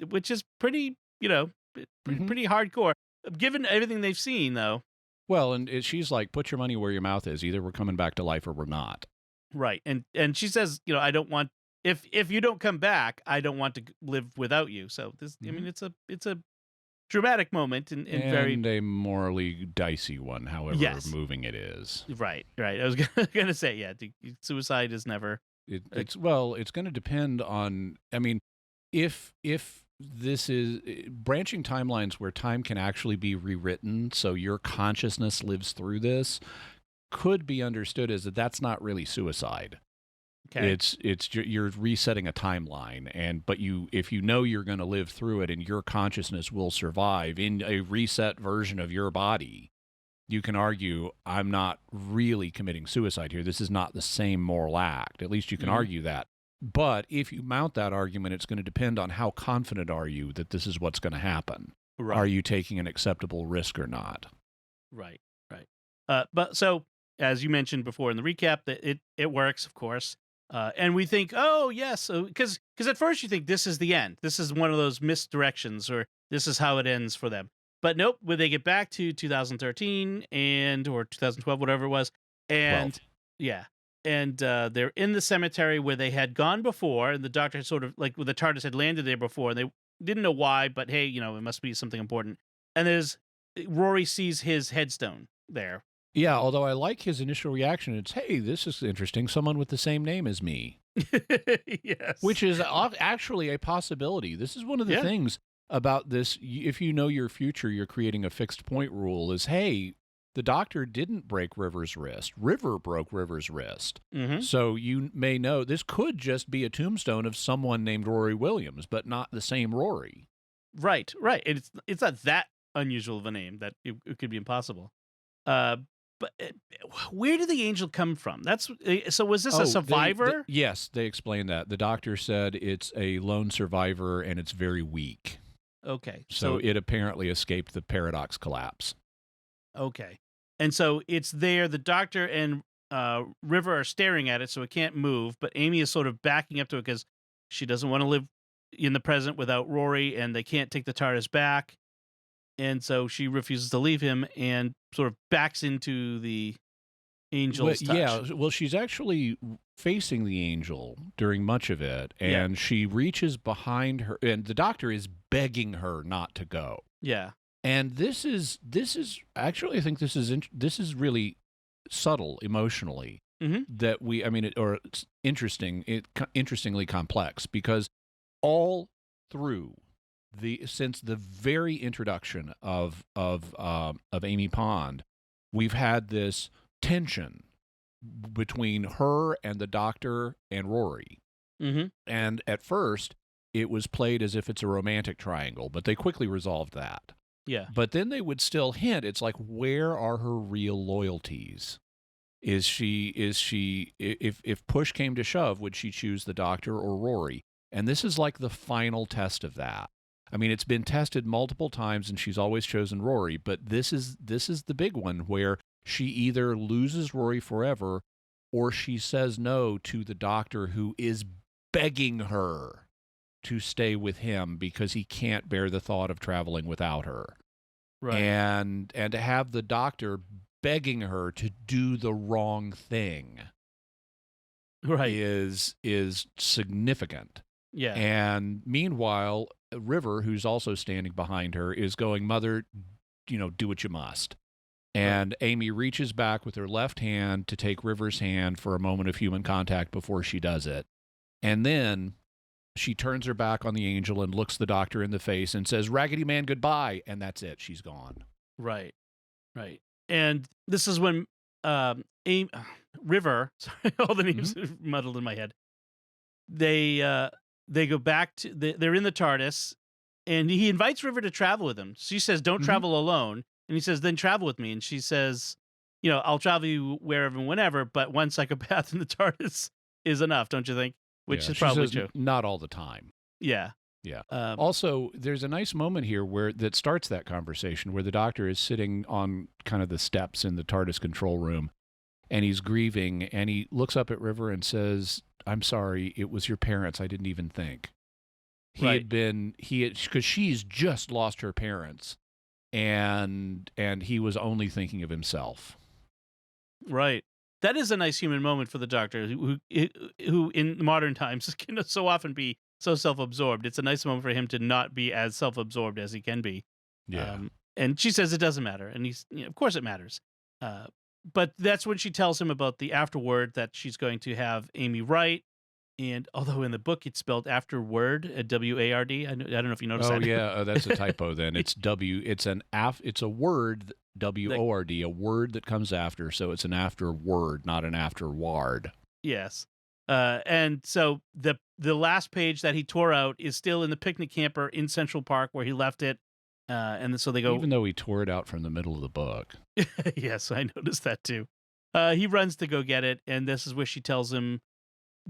which is pretty hardcore, given everything they've seen, though. Well, and she's like, put your money where your mouth is. Either we're coming back to life or we're not. Right. And she says, I don't want, if you don't come back, I don't want to live without you. So this, I mean, it's a dramatic moment and very a morally dicey one, however moving it is. Right. I was gonna say, suicide is never. It's going to depend on. I mean, if this is branching timelines where time can actually be rewritten, so your consciousness lives through this, could be understood as that's not really suicide. Okay. It's you're resetting a timeline, but if you know you're going to live through it and your consciousness will survive in a reset version of your body, you can argue, I'm not really committing suicide here. This is not the same moral act. At least you can argue that. But if you mount that argument, it's going to depend on how confident are you that this is what's going to happen. Right. Are you taking an acceptable risk or not? Right. But so, as you mentioned before in the recap, that it works, of course. And we think, oh, yes, because at first you think this is the end. This is one of those misdirections, or this is how it ends for them. But nope, when they get back to 2013 or 2012, whatever it was, and 12. And they're in the cemetery where they had gone before, and the doctor had sort of, like, the TARDIS had landed there before, and they didn't know why, but hey, it must be something important. And Rory sees his headstone there. Yeah, although I like his initial reaction. It's, hey, this is interesting. Someone with the same name as me. Yes. Which is actually a possibility. This is one of the things about this. If you know your future, you're creating a fixed point rule is, hey, the doctor didn't break River's wrist. River broke River's wrist. Mm-hmm. So you may know this could just be a tombstone of someone named Rory Williams, but not the same Rory. Right. It's not that unusual of a name that it could be impossible. But where did the angel come from? So was this a survivor? Yes, they explained that. The doctor said it's a lone survivor and it's very weak. Okay. So it apparently escaped the paradox collapse. Okay. And so it's there. The doctor and River are staring at it, so it can't move. But Amy is sort of backing up to it because she doesn't want to live in the present without Rory, and they can't take the TARDIS back. And so she refuses to leave him and sort of backs into the angel's touch. Yeah, well, she's actually facing the angel during much of it, and she reaches behind her, and the doctor is begging her not to go. Yeah. And this is actually, I think this is really subtle emotionally. Mm-hmm. It's interestingly complex, because all through since the very introduction of Amy Pond, we've had this tension between her and the doctor and Rory. Mm-hmm. And at first, it was played as if it's a romantic triangle, but they quickly resolved that. Yeah. But then they would still hint, it's like, where are her real loyalties? Is she if push came to shove, would she choose the doctor or Rory? And this is like the final test of that. I mean, it's been tested multiple times, and she's always chosen Rory, but this is the big one where she either loses Rory forever or she says no to the doctor who is begging her to stay with him because he can't bear the thought of traveling without her. Right. And to have the doctor begging her to do the wrong thing is significant. Yeah. And meanwhile, River, who's also standing behind her, is going, "Mother, do what you must." And Amy reaches back with her left hand to take River's hand for a moment of human contact before she does it. And then she turns her back on the angel and looks the doctor in the face and says, "Raggedy Man, goodbye." And that's it. She's gone. Right. And this is when River, sorry, all the names are muddled in my head. They go back to, they're in the TARDIS, and he invites River to travel with him. She says, "Don't travel alone." And he says, "Then travel with me." And she says, "I'll travel you wherever and whenever, but one psychopath in the TARDIS is enough, don't you think?" Which is probably true. Not all the time. Yeah. Yeah. Also, there's a nice moment here that starts that conversation where the doctor is sitting on kind of the steps in the TARDIS control room, and he's grieving, and he looks up at River and says, "I'm sorry, it was your parents. I didn't even think." Because she's just lost her parents, and he was only thinking of himself. Right. That is a nice human moment for the doctor, who in modern times can so often be so self-absorbed. It's a nice moment for him to not be as self-absorbed as he can be. Yeah. And she says it doesn't matter, and he's, of course it matters. But that's when she tells him about the afterword that she's going to have Amy write. And although in the book it's spelled afterward, W-A-R-D, I don't know if you noticed that. Oh yeah, that's a typo. Then it's it's a word, W-O-R-D, a word that comes after. So it's an afterword, not an afterward. Yes. And so the last page that he tore out is still in the picnic camper in Central Park where he left it. And so they go. Even though he tore it out from the middle of the book. Yes, I noticed that too. He runs to go get it, and this is where she tells him,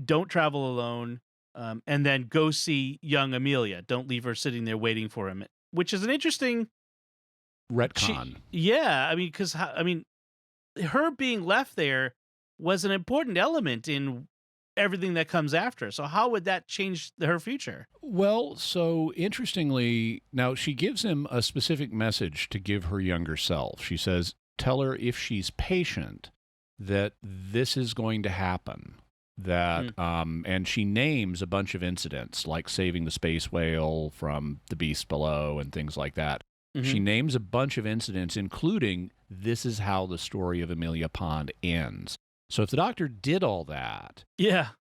"Don't travel alone, and then go see young Amelia. Don't leave her sitting there waiting for him," which is an interesting retcon. Because her being left there was an important element in everything that comes after. So how would that change her future? Well, so interestingly, now she gives him a specific message to give her younger self. She says, "Tell her if she's patient that this is going to happen." And she names a bunch of incidents like saving the space whale from the beast below and things like that. Mm-hmm. She names a bunch of incidents, including this is how the story of Amelia Pond ends. So if the doctor did all that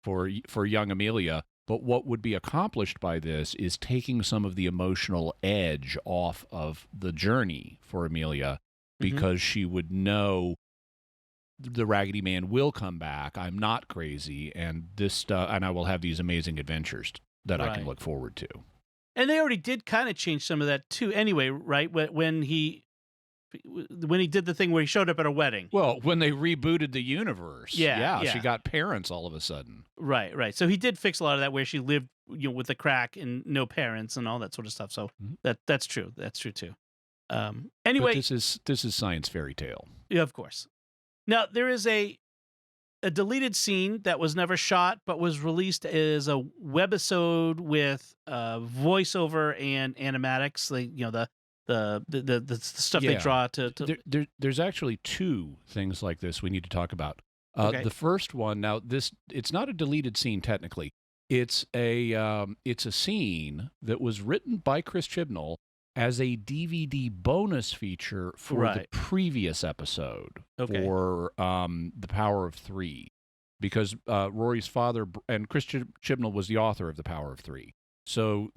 for young Amelia, but what would be accomplished by this is taking some of the emotional edge off of the journey for Amelia, because she would know the Raggedy Man will come back. I'm not crazy, and and I will have these amazing adventures that I can look forward to. And they already did kind of change some of that too. Anyway, right when he did the thing where he showed up at a wedding. Well, when they rebooted the universe, yeah, she got parents all of a sudden. Right. So he did fix a lot of that where she lived, with a crack and no parents and all that sort of stuff. So that's true. That's true too. Anyway, but this is science fairy tale. Yeah, of course. Now, there is a deleted scene that was never shot, but was released as a webisode with voiceover and animatics. The stuff they draw to... There's actually two things like this we need to talk about. The first one, now it's not a deleted scene technically. It's a scene that was written by Chris Chibnall as a DVD bonus feature for the previous episode for The Power of Three, because Rory's father, and Chris Chibnall was the author of The Power of Three. So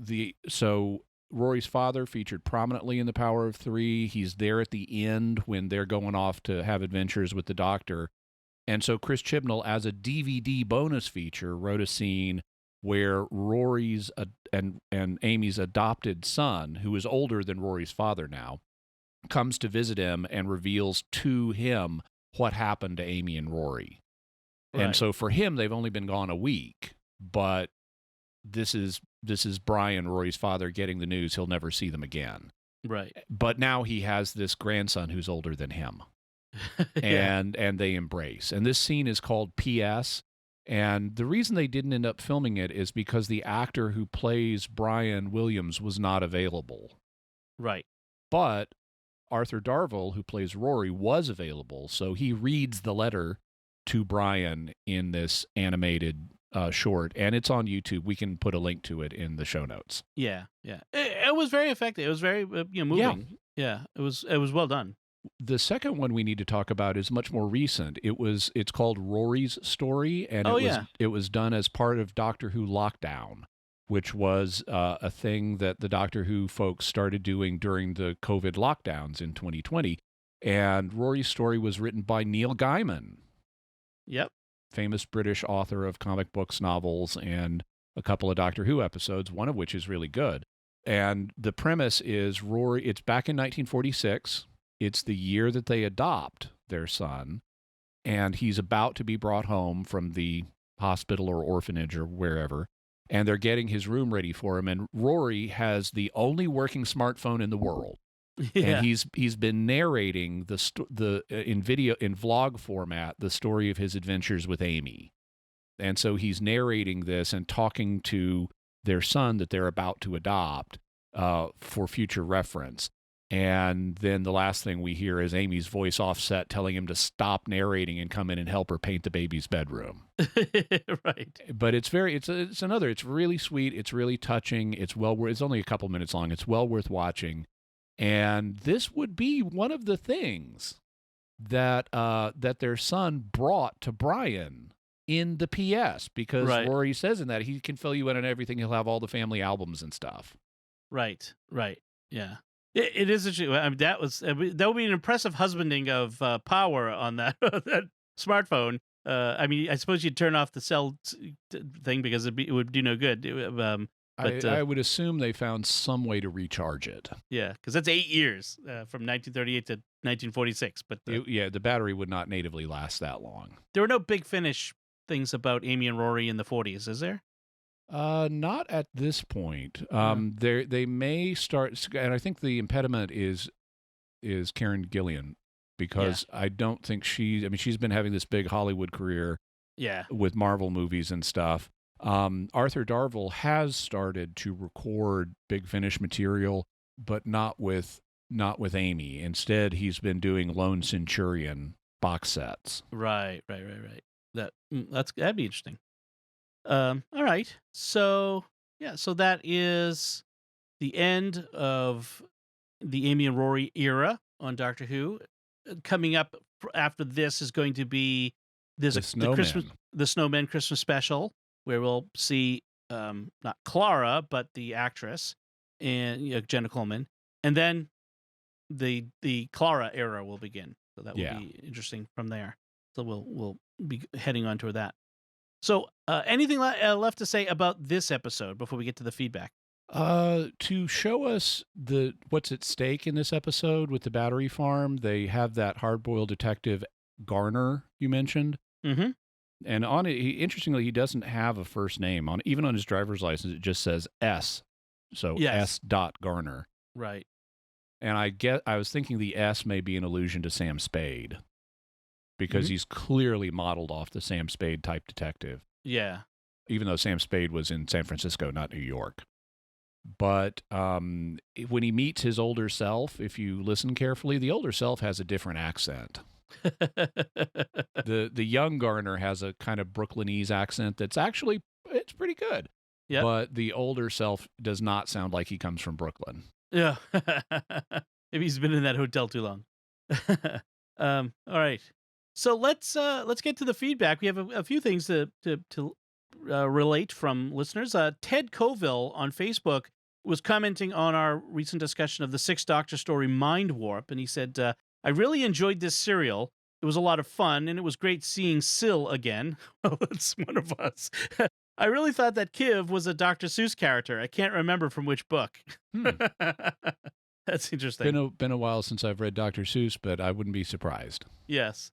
Rory's father featured prominently in The Power of Three. He's there at the end when they're going off to have adventures with the Doctor. And so Chris Chibnall, as a DVD bonus feature, wrote a scene where Rory's and Amy's adopted son, who is older than Rory's father now, comes to visit him and reveals to him what happened to Amy and Rory. Right. And so for him, they've only been gone a week, but this is Brian, Rory's father, getting the news he'll never see them again. Right. But now he has this grandson who's older than him. Yeah. And they embrace. And this scene is called P.S. And the reason they didn't end up filming it is because the actor who plays Brian Williams was not available. Right. But Arthur Darvill, who plays Rory, was available. So he reads the letter to Brian in this animated short, and it's on YouTube. We can put a link to it in the show notes. Yeah. It was very effective. It was very moving. Yeah. It was well done. The second one we need to talk about is much more recent. It's called Rory's Story, and it was done as part of Doctor Who Lockdown, which was a thing that the Doctor Who folks started doing during the COVID lockdowns in 2020. And Rory's Story was written by Neil Gaiman. Yep. Famous British author of comic books, novels, and a couple of Doctor Who episodes, one of which is really good. And the premise is Rory, it's back in 1946. It's the year that they adopt their son, and he's about to be brought home from the hospital or orphanage or wherever, and they're getting his room ready for him. And Rory has the only working smartphone in the world. Yeah. And he's been narrating in vlog format the story of his adventures with Amy, and so he's narrating this and talking to their son that they're about to adopt for future reference. And then the last thing we hear is Amy's voice offset telling him to stop narrating and come in and help her paint the baby's bedroom. Right. But it's really sweet. It's really touching. It's only a couple minutes long. It's well worth watching. And this would be one of the things that their son brought to Brian in the PS, because Rory says in that he can fill you in on everything. He'll have all the family albums and stuff. Right. Yeah. It is interesting. I mean, that would be an impressive husbanding of power on that that smartphone. I mean, I suppose you'd turn off the cell thing because it would do no good. But I would assume they found some way to recharge it. Yeah, because that's 8 years from 1938 to 1946. But the battery would not natively last that long. There were no Big Finish things about Amy and Rory in the 40s, is there? Not at this point. They may start, and I think the impediment is Karen Gillan, because I don't think she's been having this big Hollywood career. Yeah. With Marvel movies and stuff. Arthur Darvill has started to record Big Finish material, but not with Amy. Instead, he's been doing Lone Centurion box sets. Right. That'd be interesting. All right. So that is the end of the Amy and Rory era on Doctor Who. Coming up after this is going to be the Snowmen Christmas special, where we'll see not Clara but the actress and Jenna Coleman, and then the Clara era will begin. So that will be interesting from there. So we'll be heading on toward that. So anything left to say about this episode before we get to the feedback? To show us what's at stake in this episode with the battery farm, they have that hard-boiled detective Garner you mentioned. Mm-hmm. And on it, interestingly, he doesn't have a first name. Even on his driver's license, it just says S. So S. Garner. Right. And I was thinking the S may be an allusion to Sam Spade, because he's clearly modeled off the Sam Spade type detective. Yeah. Even though Sam Spade was in San Francisco, not New York. But when he meets his older self, if you listen carefully, the older self has a different accent. The young Garner has a kind of Brooklynese accent that's actually, it's pretty good. Yeah. But the older self does not sound like he comes from Brooklyn. Yeah. Maybe he's been in that hotel too long. All right. So let's get to the feedback. We have a few things to relate from listeners. Ted Coville on Facebook was commenting on our recent discussion of the Sixth Doctor story Mind Warp, and he said, I really enjoyed this serial. It was a lot of fun, and it was great seeing Syl again. Well, that's one of us. I really thought that Kiv was a Dr. Seuss character. I can't remember from which book. That's interesting. Been a while since I've read Dr. Seuss, but I wouldn't be surprised. Yes.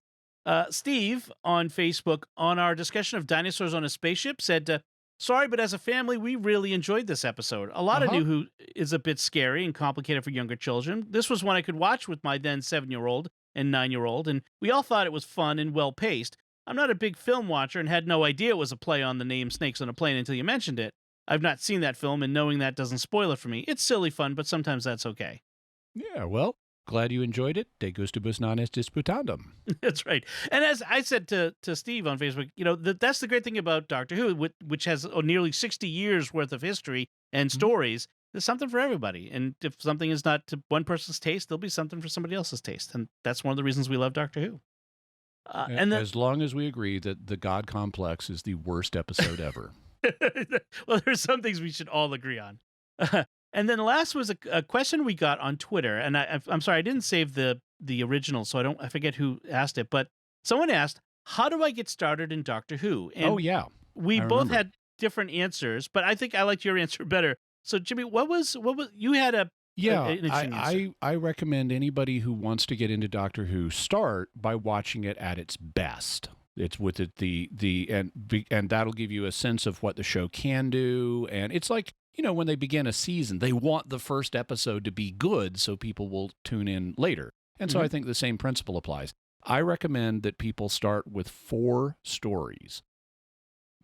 Steve on Facebook, on our discussion of dinosaurs on a spaceship, said, Sorry, but as a family, we really enjoyed this episode. A lot of New Who is a bit scary and complicated for younger children. This was one I could watch with my then 7-year-old and 9-year-old, and we all thought it was fun and well-paced. I'm not a big film watcher and had no idea it was a play on the name Snakes on a Plane until you mentioned it. I've not seen that film, and knowing that doesn't spoil it for me. It's silly fun, but sometimes that's okay. Yeah, well, glad you enjoyed it. De gustibus non est disputandum. That's right. And as I said to Steve on Facebook, that's the great thing about Doctor Who, which has nearly 60 years worth of history and stories. There's something for everybody. And if something is not to one person's taste, there'll be something for somebody else's taste. And that's one of the reasons we love Doctor Who. As long as we agree that the God Complex is the worst episode ever. Well, there's some things we should all agree on. And then last was a question we got on Twitter, and I'm sorry I didn't save the original, so I forget who asked it, but someone asked, "How do I get started in Doctor Who?" And we both had different answers, but I think I liked your answer better. So Jimmy, what was you had an interesting answer. I recommend anybody who wants to get into Doctor Who start by watching it at its best. It's with it and that'll give you a sense of what the show can do, and it's like, when they begin a season, they want the first episode to be good so people will tune in later. And so I think the same principle applies. I recommend that people start with 4 stories.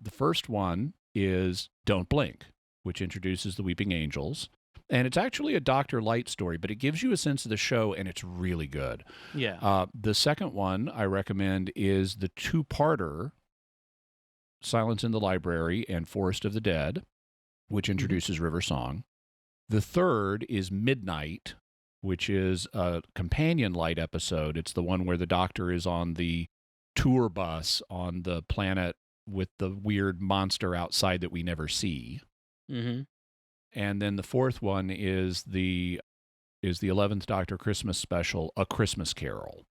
The first one is Don't Blink, which introduces the Weeping Angels. And it's actually a Dr. Light story, but it gives you a sense of the show, and it's really good. Yeah. The second one I recommend is the 2-parter, Silence in the Library and Forest of the Dead, which introduces River Song. The third is Midnight, which is a companion light episode. It's the one where the Doctor is on the tour bus on the planet with the weird monster outside that we never see. Mm-hmm. And then the fourth one is the 11th Doctor Christmas special, A Christmas Carol.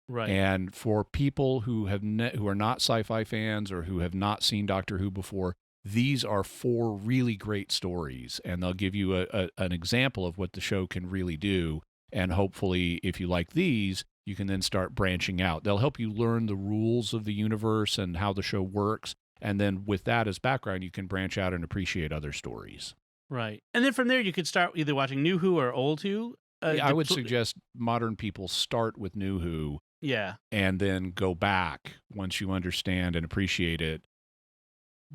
Right. And for people who are not sci-fi fans or who have not seen Doctor Who before, these are 4 really great stories, and they'll give you an example of what the show can really do. And hopefully, if you like these, you can then start branching out. They'll help you learn the rules of the universe and how the show works. And then with that as background, you can branch out and appreciate other stories. Right. And then from there, you could start either watching New Who or Old Who. I would suggest modern people start with New Who. Yeah. And then go back once you understand and appreciate it.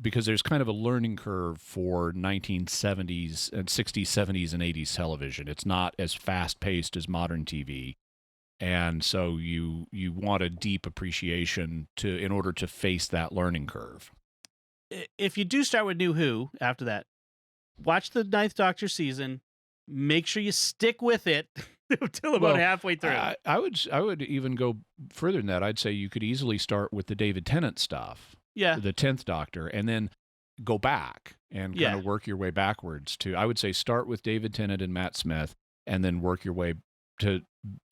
Because there's kind of a learning curve for 1970s and 60s, 70s, and 80s television. It's not as fast-paced as modern TV. And so you want a deep appreciation in order to face that learning curve. If you do start with New Who after that, watch the 9th Doctor season. Make sure you stick with it until about halfway through. I would even go further than that. I'd say you could easily start with the David Tennant stuff. Yeah. The 10th Doctor, and then go back and kind of work your way backwards to, I would say start with David Tennant and Matt Smith, and then work your way to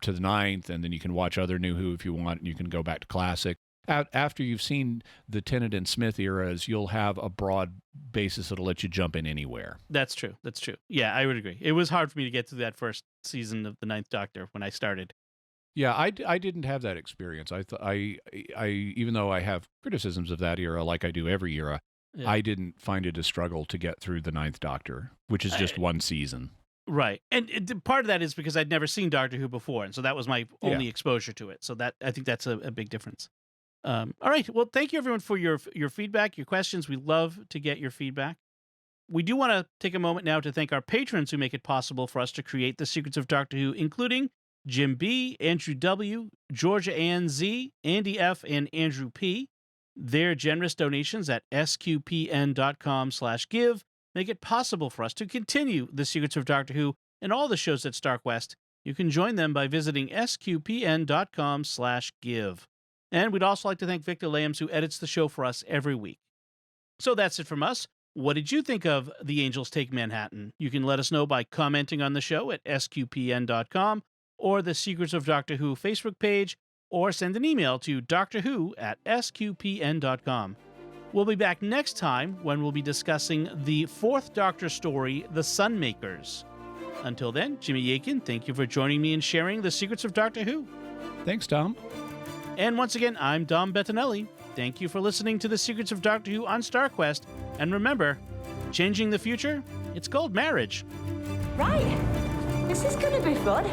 the 9th, and then you can watch other New Who if you want, and you can go back to classic. After you've seen the Tennant and Smith eras, you'll have a broad basis that'll let you jump in anywhere. That's true. Yeah, I would agree. It was hard for me to get through that first season of the 9th Doctor when I started. Yeah, I didn't have that experience. I even though I have criticisms of that era, like I do every era, I didn't find it a struggle to get through the 9th Doctor, which is just one season. Right. And part of that is because I'd never seen Doctor Who before, and so that was my only exposure to it. So that I think that's a big difference. All right. Well, thank you everyone for your feedback, your questions. We love to get your feedback. We do want to take a moment now to thank our patrons who make it possible for us to create The Secrets of Doctor Who, including Jim B., Andrew W., Georgia Ann Z., Andy F., and Andrew P. Their generous donations at sqpn.com/give make it possible for us to continue The Secrets of Doctor Who and all the shows at Stark West. You can join them by visiting sqpn.com/give. And we'd also like to thank Victor Lambs, who edits the show for us every week. So that's it from us. What did you think of The Angels Take Manhattan? You can let us know by commenting on the show at sqpn.com or the Secrets of Doctor Who Facebook page, or send an email to drwho@sqpn.com. We'll be back next time when we'll be discussing the 4th Doctor story, The Sunmakers. Until then, Jimmy Akin, thank you for joining me and sharing The Secrets of Doctor Who. Thanks, Tom. And once again, I'm Dom Bettinelli. Thank you for listening to The Secrets of Doctor Who on StarQuest. And remember, changing the future, it's called marriage. Right. This is gonna be fun.